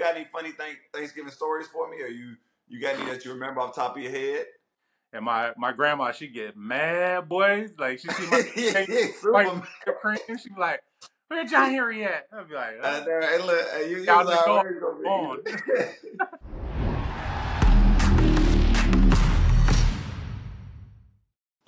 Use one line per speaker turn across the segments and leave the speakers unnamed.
got any funny Thanksgiving stories for me, or you got any that you remember off the top of your head?
And my grandma, she get mad, boys. Like she see my white cream, she be like, "Where John Harry at?" I'd be like,
hey, look, you
out
was
the door,
already gonna be
on.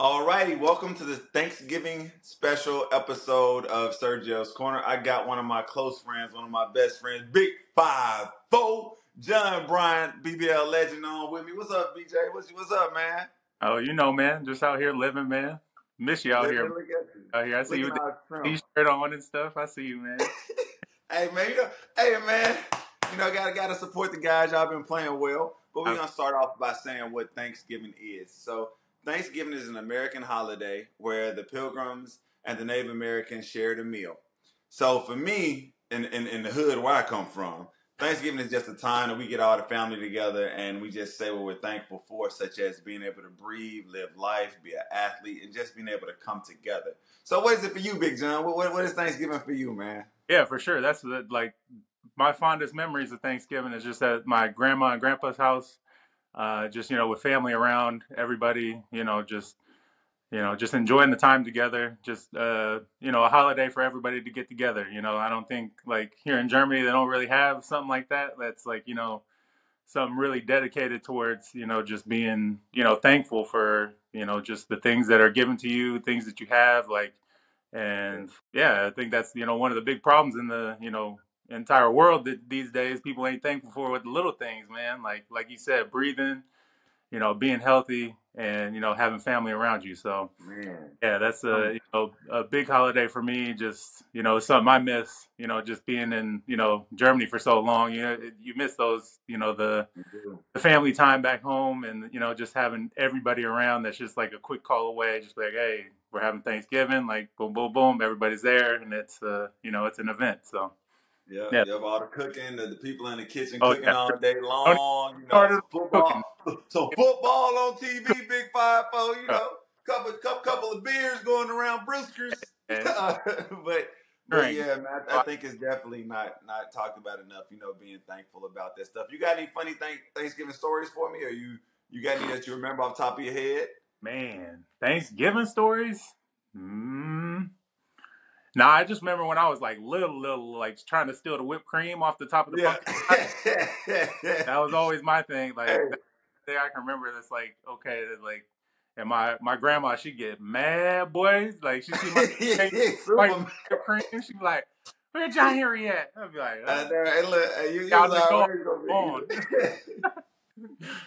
Alrighty, welcome to the Thanksgiving special episode of Sergio's Corner. I got one of my close friends, one of my best friends, Big 5-4, John Bryant, BBL legend, on with me. What's up, BJ? What's up, man?
Oh, you know, man, just out here living, man. Miss you out here. Out here, I see you with the t-shirt on and stuff. I see you, man.
Hey, man, gotta support the guys. Y'all been playing well, but we're gonna start off by saying what Thanksgiving is. So, Thanksgiving is an American holiday where the Pilgrims and the Native Americans shared a meal. So for me, in the hood where I come from, Thanksgiving is just a time that we get all the family together and we just say what we're thankful for, such as being able to breathe, live life, be an athlete, and just being able to come together. So what is it for you, Big John? What is Thanksgiving for you, man?
Yeah, for sure. That's like my fondest memories of Thanksgiving is just at my grandma and grandpa's house. Just, with family around, everybody, just enjoying the time together. Just, a holiday for everybody to get together. I don't think like here in Germany, they don't really have something like that. That's like, something really dedicated towards, just being, thankful for, just the things that are given to you, things that you have, like, and yeah, I think that's, one of the big problems in the, entire world that these days people ain't thankful for with the little things, man. Like you said, breathing, being healthy and, having family around you. So yeah, that's a big holiday for me. Just, it's something I miss, just being in, Germany for so long, you miss those, the family time back home and, just having everybody around that's just like a quick call away, just like, hey, we're having Thanksgiving, like boom, boom, boom, everybody's there. And it's, it's an event. So.
Yeah, you have all the cooking, the people in the kitchen
Oh,
cooking
yeah.
all day long. Some football on TV, Big 5-4. Couple of beers going around, Brewskers. but yeah, man, I think it's definitely not talked about enough. Being thankful about that stuff. You got any funny Thanksgiving stories for me, or you got any that you remember off the top of your head?
Man, Thanksgiving stories. Nah, I just remember when I was like little, like trying to steal the whipped cream off the top of the pumpkin pie. That was always my thing. Like that day I can remember. That's like okay, like, and my grandma, she get mad, boys. Like she see my whipped cream, she be like, "Where John Harry at?" I'd be like,
you was already
on.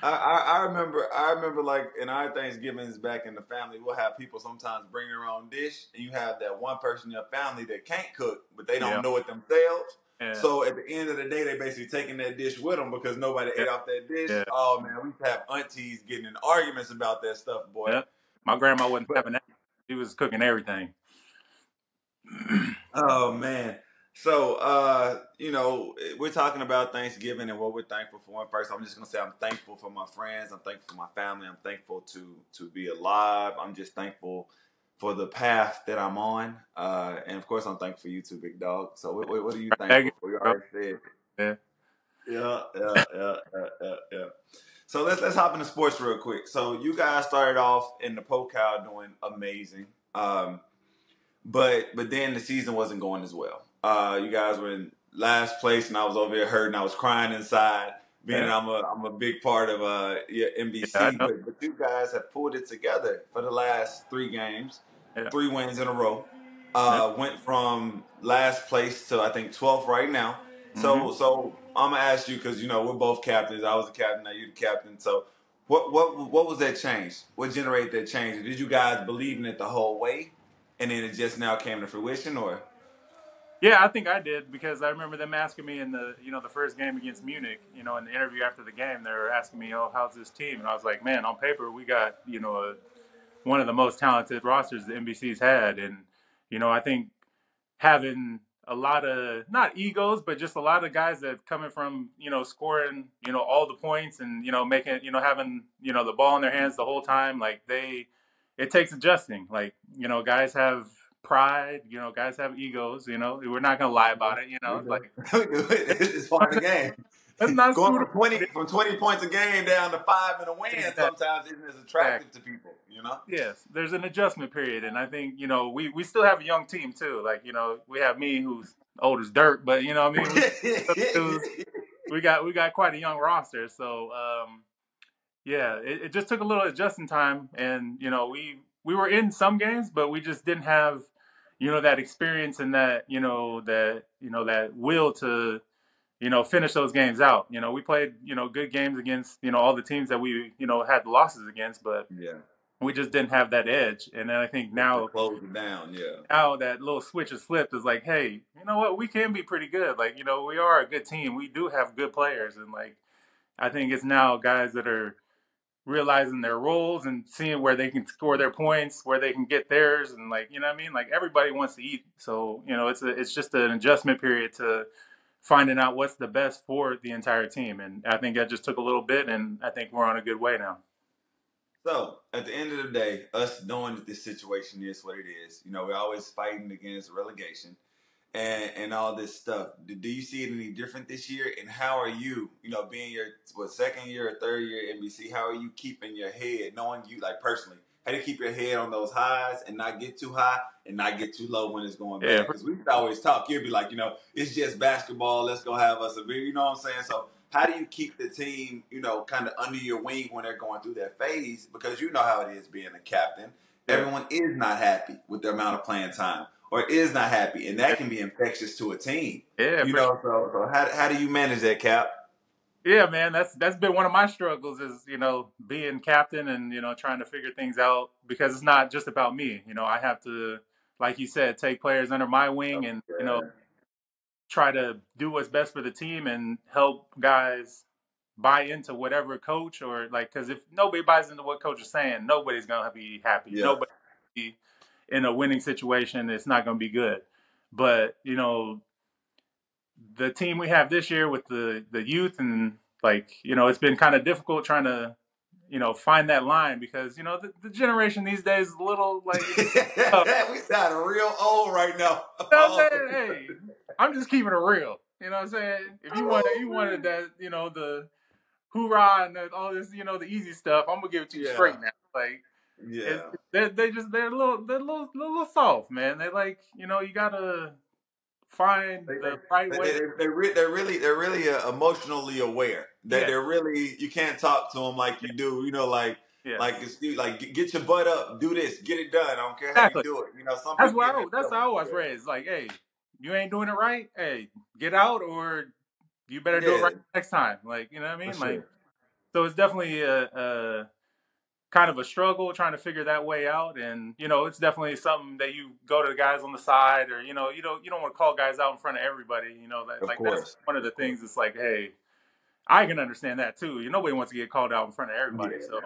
I remember like in our Thanksgivings back in the family, we'll have people sometimes bring their own dish, and you have that one person in your family that can't cook, but they don't know it themselves. Yeah. So at the end of the day, they basically taking that dish with them because nobody ate off that dish. Yeah. Oh man, we used to have aunties getting in arguments about that stuff, boy.
Yeah. My grandma wasn't having that; she was cooking everything.
Oh man. So, we're talking about Thanksgiving and what we're thankful for. First, I'm just going to say I'm thankful for my friends. I'm thankful for my family. I'm thankful to be alive. I'm just thankful for the path that I'm on. And, of course, I'm thankful for you too, big dog. So what are you thankful for? You already said. Yeah. So let's hop into sports real quick. So you guys started off in the Pokal doing amazing. But then the season wasn't going as well. You guys were in last place, and I was over here hurting. I was crying inside, being I'm a big part of NBC. Yeah, but you guys have pulled it together for the last 3 games, 3 wins in a row. Went from last place to I think 12th right now. So I'm gonna ask you because we're both captains. I was the captain, now you're the captain. So what was that change? What generated that change? Did you guys believe in it the whole way? And then it just now came to fruition, or?
Yeah, I think I did because I remember them asking me in the the first game against Munich, in the interview after the game, they were asking me, "Oh, how's this team?" And I was like, "Man, on paper we got one of the most talented rosters the NBC's had," and I think having a lot of not egos, but just a lot of guys that coming from scoring all the points and making having the ball in their hands the whole time, like it takes adjusting. Like guys have pride, guys have egos, we're not gonna lie about it, like
it's part of the game.
let's not
going
scoot
from 20 points a game down to 5 in a win sometimes isn't as attractive to people, you know?
Yes, there's an adjustment period, and I think we still have a young team too. Like we have me who's old as dirt, but what I mean, we got quite a young roster. So yeah, it just took a little adjusting time, and we were in some games, but we just didn't have that experience and that will to finish those games out. We played good games against all the teams that we had losses against, but
yeah,
we just didn't have that edge. And then I think now
close it down. Yeah,
now that little switch is flipped. Is like, hey, you know what? We can be pretty good. Like we are a good team. We do have good players, and like I think it's now guys that are realizing their roles and seeing where they can score their points, where they can get theirs, and like what I mean. Like everybody wants to eat, so it's just an adjustment period to finding out what's the best for the entire team. And I think that just took a little bit, and I think we're on a good way now.
So at the end of the day, us knowing that this situation is what it is, we're always fighting against relegation and all this stuff. Do you see it any different this year? And how are you, being your second year or third year at NBC, how are you keeping your head, knowing you like personally, how do you keep your head on those highs and not get too high and not get too low when it's going bad? Because we always talk, you'd be like, it's just basketball. Let's go have us a beer. You know what I'm saying? So how do you keep the team, kind of under your wing when they're going through that phase? Because you know how it is being a captain. Yeah. Everyone is not happy with the amount of playing time or is not happy, and that can be infectious to a team.
Yeah,
so how do you manage that, Cap?
Yeah, man, that's been one of my struggles is, being captain and, trying to figure things out because it's not just about me. I have to, like you said, take players under my wing and, try to do what's best for the team and help guys buy into whatever coach or because if nobody buys into what coach is saying, nobody's going to be happy. Yeah. Nobody be in a winning situation. It's not going to be good. But, the team we have this year with the youth and it's been kind of difficult trying to, find that line because, the generation these days is a little like.
We sound real old right now.
Hey, I'm just keeping it real. You know what I'm saying? If you wanted that, the hoorah and all this, the easy stuff, I'm gonna give it to you straight now. Like, they're a little soft, man. They you gotta find the right way.
They're really emotionally aware. They're really, you can't talk to them like you do. Get your butt up, do this, get it done. I don't care how you do it.
That's how I was raised. Like, hey, you ain't doing it right. Hey, get out, or you better do it right next time. Like, you know what I mean? Like, so it's definitely a kind of a struggle trying to figure that way out. And, it's definitely something that you go to the guys on the side or, you don't want to call guys out in front of everybody, that's one of the things. It's like, hey, I can understand that too. Nobody wants to get called out in front of everybody. So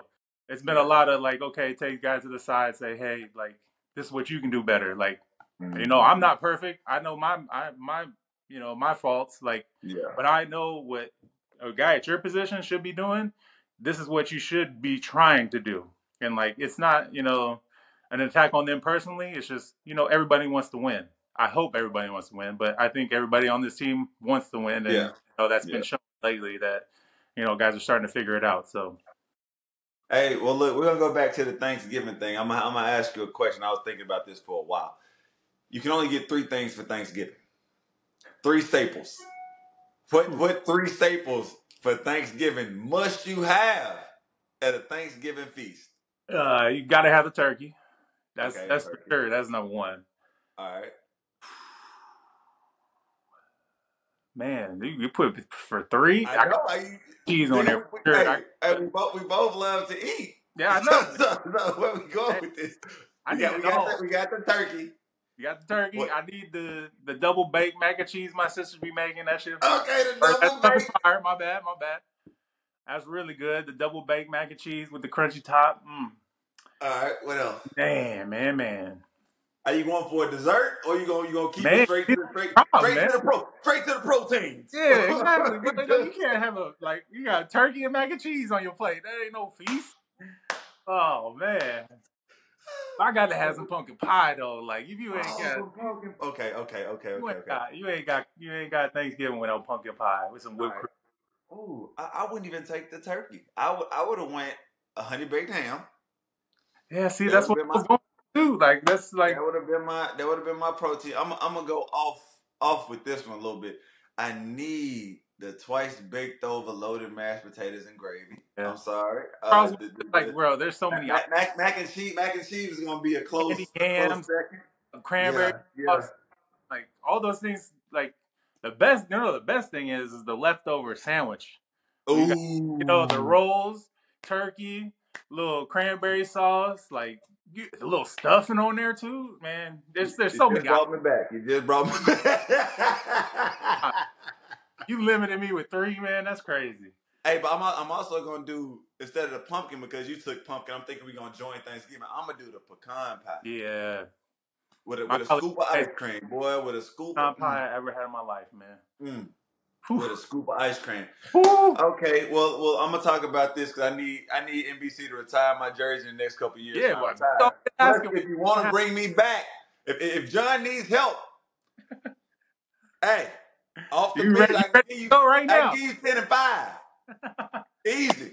it's been a lot of okay, take guys to the side, say, hey, this is what you can do better. I'm not perfect. I know my my faults, but I know what a guy at your position should be doing. This is what you should be trying to do. And it's not, an attack on them personally. It's just, everybody wants to win. I hope everybody wants to win, but I think everybody on this team wants to win. And that's been shown lately that, guys are starting to figure it out. So.
Hey, well, look, we're going to go back to the Thanksgiving thing. I'm going to ask you a question. I was thinking about this for a while. You can only get 3 things for Thanksgiving. 3 staples. What 3 staples for Thanksgiving must you have at a Thanksgiving feast?
You got to have the turkey. That's for sure. That's number 1.
All right.
Man, you put it for 3?
I know.
Cheese on there.
We both love to eat.
Yeah, I know.
so where we going with this? We got the turkey.
You got the turkey. What? I need the double baked mac and cheese my sister be making. That shit.
Okay, the double baked.
Fire. My bad. That's really good. The double baked mac and cheese with the crunchy top.
All right. What else?
Man.
Are you going for a dessert, or you gonna keep it straight to the proteins?
Yeah, exactly. But you can't have you got turkey and mac and cheese on your plate. That ain't no feast. Oh man. I got to have some pumpkin pie though. If you ain't got
pumpkin. Okay.
You ain't got Thanksgiving without pumpkin pie with some whipped cream.
Ooh, I wouldn't even take the turkey. I would have went a honey baked ham.
Yeah, see,
That would
that's
have
what
been
I
my
was going to do. Like, that's like,
that would have been my protein. I'm gonna go off with this one a little bit. I need the twice baked over loaded mashed potatoes and gravy.
yeah.
I'm sorry.
I was like, bro, there's so many
Mac and cheese is gonna be a close
candy
close
yams,
second.
cranberry
Yeah, yeah.
sauce, like all those things. Like the best, the best thing is the leftover sandwich. Where you got, the
Ooh.
rolls, turkey, little cranberry sauce, like a little stuffing on there too. Man, there's
You
so
just
many
brought me back. You just brought me back.
You limited me with 3, man. That's crazy.
Hey, but I'm also gonna do, instead of the pumpkin, because you took pumpkin, I'm thinking we're gonna join Thanksgiving. I'm gonna do the pecan pie
Yeah.
with a scoop of ice
Best
cream, boy. With a scoop of
pecan pie I ever had in my life, man.
with a scoop of ice cream.
Whew.
Okay, well, I'm gonna talk about this because I need NBC to retire my jersey in the next couple of years.
Yeah,
So I'm
well,
retired. But if you want to bring me back, if John needs help, hey, off the
you
bench,
ready to go right
I can
now?
give you 10 and 5. Easy.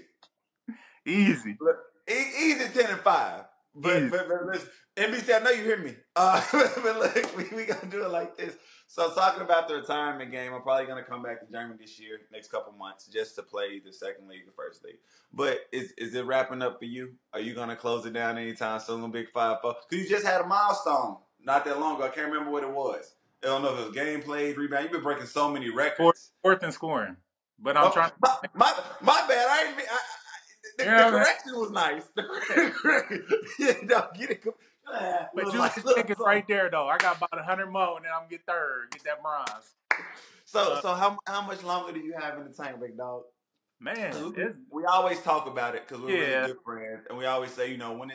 Easy.
Look, easy 10 and 5. But listen, NBC, I know you hear me. But look, we gonna do it like this. So talking about the retirement game, I'm probably gonna come back to Germany this year, next couple months, just to play the second league, the first league. But is it wrapping up for you? Are you gonna close it down anytime soon, Big 5-4? Because you just had a milestone not that long ago. I can't remember what it was. I don't know if it was game played, rebound. You've been breaking so many records.
Fourth and scoring. But I'm trying.
My bad. I ain't. The correction was nice. Get it.
But you think it's right there though. I got about 100 more, and then I'm gonna get third, get that bronze.
So how much longer do you have in the tank, big dog?
Man,
we always talk about it because we're really good friends, and we always say, when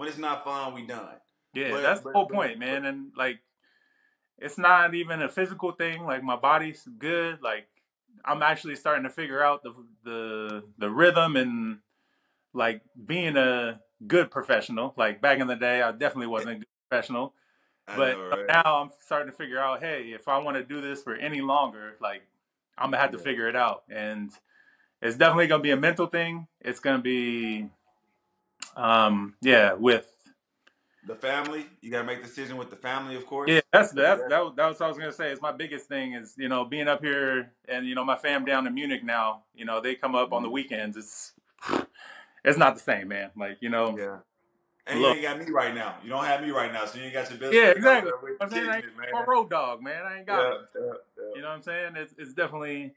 it's not fun, we done.
Yeah, that's the whole point, man. And like, it's not even a physical thing. Like my body's good. Like I'm actually starting to figure out the rhythm and like being a good professional. Like back in the day, I definitely wasn't a good professional. But now I'm starting to figure out, hey, if I want to do this for any longer, like I'm gonna have to figure it out. And it's definitely gonna be a mental thing. It's gonna be, with
the family. You gotta make a decision with the family, of course.
Yeah, that was what I was gonna say. It's my biggest thing is being up here and my fam down in Munich now. They come up on the weekends. It's not the same, man. Like
Yeah. And you ain't got me right now. You don't have me right now, so you ain't got your business.
Yeah, exactly. I'm saying I ain't a road dog, man. I ain't got it. You know what I'm saying? It's definitely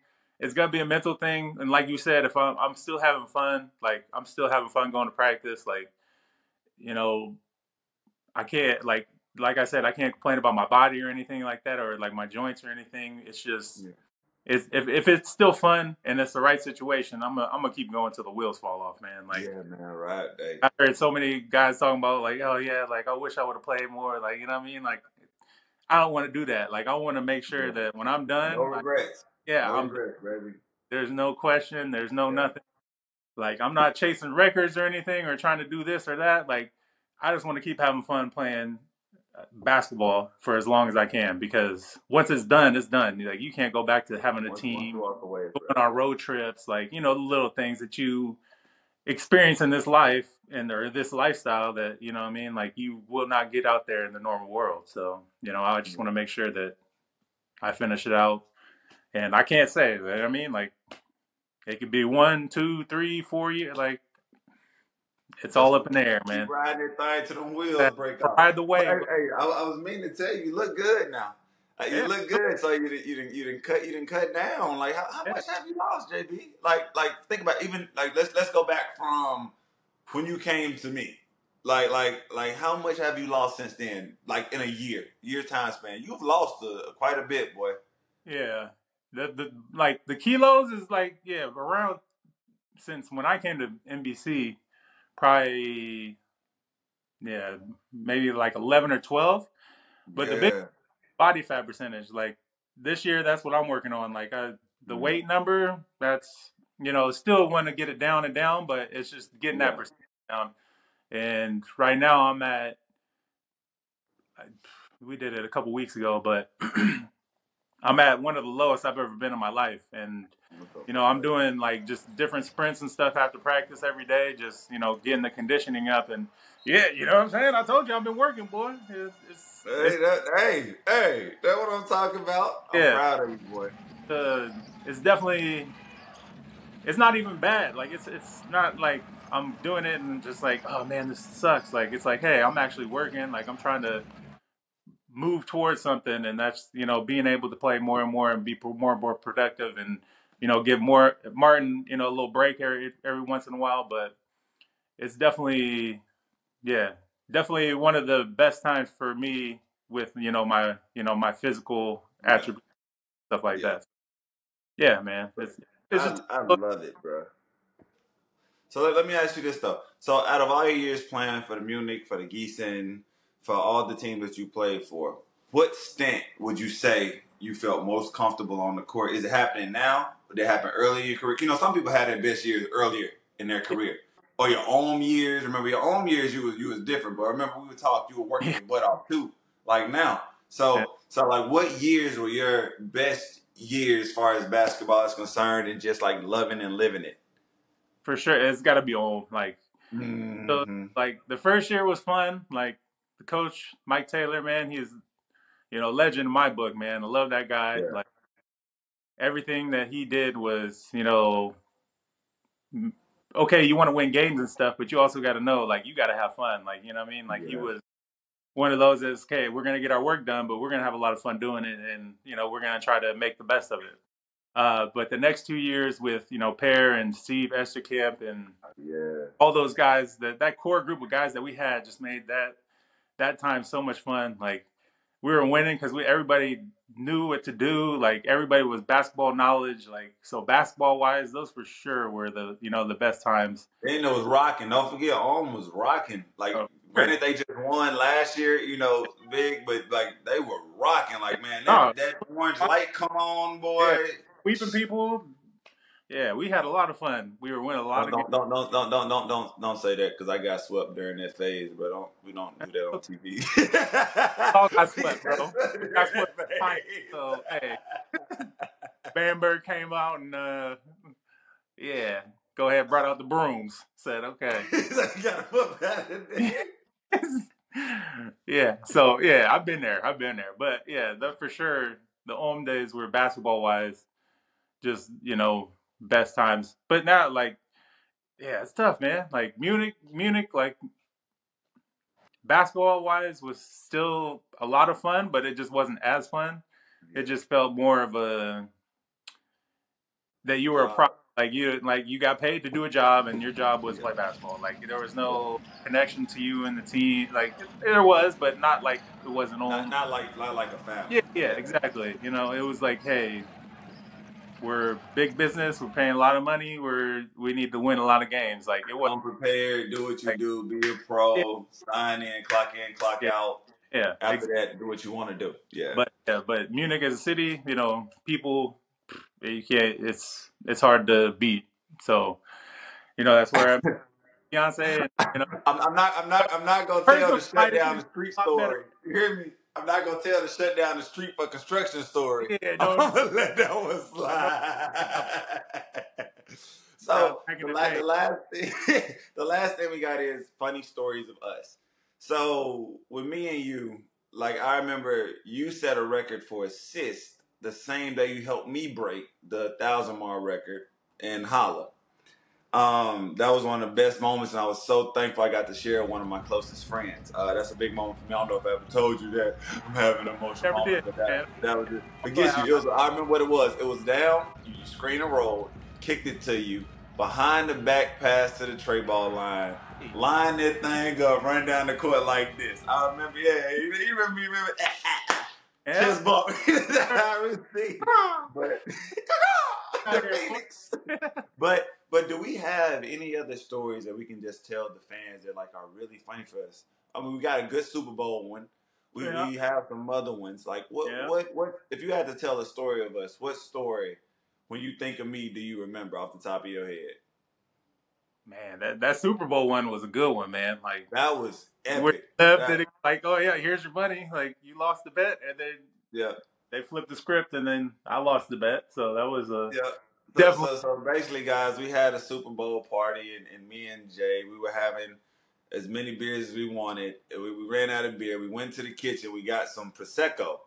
gonna be a mental thing. And like you said, if I'm still having fun, like I'm still having fun going to practice, like I can't like I said, I can't complain about my body or anything like that, or like my joints or anything. It's just if it's still fun and it's the right situation, I'm gonna keep going till the wheels fall off, man. Like
man, right. Hey.
I heard so many guys talking about like, oh yeah, like I wish I would have played more. Like what I mean? Like I don't want to do that. Like I want to make sure that when I'm done,
no regrets.
No
regrets, baby.
There's no question. There's no nothing. Like I'm not chasing records or anything or trying to do this or that. Like I just want to keep having fun playing basketball for as long as I can, because once it's done, it's done. Like you can't go back to having a team, going on road trips, like the little things that you experience in this life and or this lifestyle that what I mean, like you will not get out there in the normal world. So I just want to make sure that I finish it out, and I can't say that. I mean, like it could be 1, 2, 3, 4 years, like. It's all up in the air, man.
Keep riding that thing till them wheels break off.
Ride the wave.
Hey, I was meaning to tell you, you look good now. You look good, so you didn't cut down. Like how much have you lost, JB? Like think about even like let's go back from when you came to me. Like how much have you lost since then? Like in a year time span, you've lost quite a bit, boy.
Yeah, the kilos is like around since when I came to NBC. Probably, maybe like 11 or 12. But the big body fat percentage, like this year, that's what I'm working on. Like the weight number, that's, still want to get it down and down, but it's just getting that percentage down. And right now I'm at, we did it a couple weeks ago, but I'm at one of the lowest I've ever been in my life. And, I'm doing like just different sprints and stuff after practice every day, just, getting the conditioning up. And yeah, you know what I'm saying? I told you I've been working, boy.
Hey, that's what I'm talking about. I'm
Yeah,
proud of you, boy.
it's definitely, it's not even bad. Like it's not like I'm doing it and just like, oh man, this sucks. Like, it's like, hey, I'm actually working. Like, I'm trying to move towards something, and that's being able to play more and more and be more and more productive, and give more Martin a little break every once in a while. But it's definitely, yeah, definitely one of the best times for me with my physical
Yeah,
attributes, stuff like
yeah.
that. Yeah, man, it's just
I love it, bro. So let me ask you this though. So out of all your years playing for the Munich, for the Gießen, for all the teams that you played for, what stint would you say you felt most comfortable on the court? Is it happening now? Or did it happen early in your career? Some people had their best years earlier in their career. Or your own years. Remember your own years you was different, but remember we would talk, you were working your butt off too. Like now.
yeah,
So like what years were your best years as far as basketball is concerned and just like loving and living it?
for sure. It's got to be old. Like, so,
Mm-hmm.
like the first year was fun. Like the coach Mike Taylor, man, he's legend in my book, man. I love that guy.
Yeah.
Like everything that he did was, okay, you want to win games and stuff, but you also got to know, like, you got to have fun. Like, you know what I mean? Like, he
Yeah.
was one of those that's, okay, we're going to get our work done, but we're going to have a lot of fun doing it. And, we're going to try to make the best of it. But the next 2 years with, Pear and Steve Esterkamp and
Yeah.
all those guys, that core group of guys that we had just made that time so much fun. Like, we were winning because everybody knew what to do. Like, everybody was basketball knowledge. Like, so basketball wise, those for sure were the best times.
Then it was rocking. Don't forget, Arm was rocking. Like,
Oh, sure.
granted, they just won last year, big, but like they were rocking. Like, man,
Oh,
that orange light come on, boy.
yeah, sweeping people. Yeah, we had a lot of fun. We were winning a lot
Don't
of games.
don't don't don't don't don't don't don't, don't say that because I got swept during that phase, but we don't do that on TV.
All got swept, bro. Got swept. So hey, Bamberg came out and yeah, go ahead, brought out the brooms. Said okay. Yeah, so yeah, I've been there. But yeah, for sure, the home days were basketball wise, just best times. But now, like, yeah, it's tough, man. Like Munich, like basketball wise was still a lot of fun, but it just wasn't as fun. It just felt more of a that you were a pro. Like you got paid to do a job, and your job was play basketball. Like there was no connection to you and the team. Like there was, but not like it wasn't on.
not like a family.
Yeah, exactly. It was like, hey, we're big business. We're paying a lot of money. We need to win a lot of games. Like it was
Come prepared, do what you
like,
do, be a
yeah,
pro, sign in, clock
yeah,
out.
yeah.
After that, do what you want to do. Yeah.
But Munich as a city, people, you can't. It's hard to beat. So that's where I'm Beyonce and
I'm not gonna tell the
personal
shut
life
down
is
the street
a lot better.
story. You hear me? I'm not gonna tell the shut down the street for construction story.
Yeah,
I'm
don't
gonna let that one
know
slide. So
back in
the,
the
la-
day.
the last thing, the last thing we got is funny stories of us. So with me and you, like I remember you set a record for assists the same day you helped me break the 1,000-mile record in Holla. That was one of the best moments, and I was so thankful I got to share with one of my closest friends. That's a big moment for me. I don't know if I ever told you that. I'm having an emotional
Never
moment,
did,
but
man.
that was it.
Also,
Forget you. I remember what it was. It was down. You screen and rolled, kicked it to you behind the back pass to the tray ball line. Line that thing up, run down the court like this. I remember, yeah, you remember,
yeah.
chest bump. I see. But the Phoenix. But do we have any other stories that we can just tell the fans that like are really funny for us? I mean, we got a good Super Bowl one.
Yeah.
We have some other ones. Like what if you had to tell a story of us, what story when you think of me do you remember off the top of your head?
Man, that Super Bowl one was a good one, man. Like
That was
where
epic.
you left it, like, oh yeah, here's your money. Like you lost the bet, and then
Yeah.
they flipped the script, and then I lost the bet. So that was
Yeah.
definitely.
So basically, guys, we had a Super Bowl party, and me and Jay, we were having as many beers as we wanted. We ran out of beer. We went to the kitchen. We got some prosecco,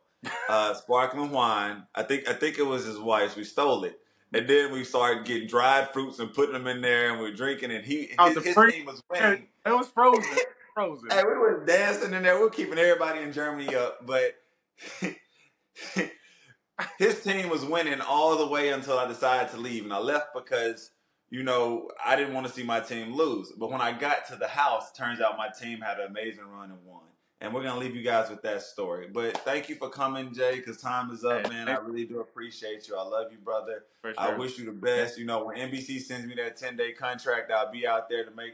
sparkling wine. I think it was his wife's. We stole it, and then we started getting dried fruits and putting them in there, and we were drinking. And
Out the
his
free.
team was winning.
It was frozen. Frozen.
Hey, we were dancing in there. We were keeping everybody in Germany up, but his team was winning all the way until I decided to leave. And I left because, I didn't want to see my team lose. But when I got to the house, turns out my team had an amazing run and won. And we're going to leave you guys with that story. But thank you for coming, Jay, because time is up, man. I really do appreciate you. I love you, brother.
For sure.
I wish you the best. When NBC sends me that 10-day contract, I'll be out there to make,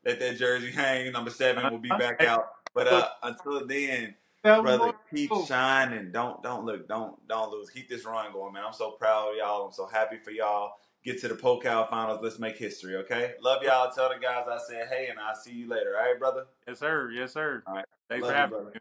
let that jersey hang. Number 7 will be back out. But until then, brother, keep shining. Don't lose. Keep this run going, man. I'm so proud of y'all. I'm so happy for y'all. Get to the Pokal finals. Let's make history, okay? Love y'all. Tell the guys I said hey, and I'll see you later. All right, brother?
Yes, sir. Yes, sir.
All right.
Thanks
Love
for having
you, brother.
me.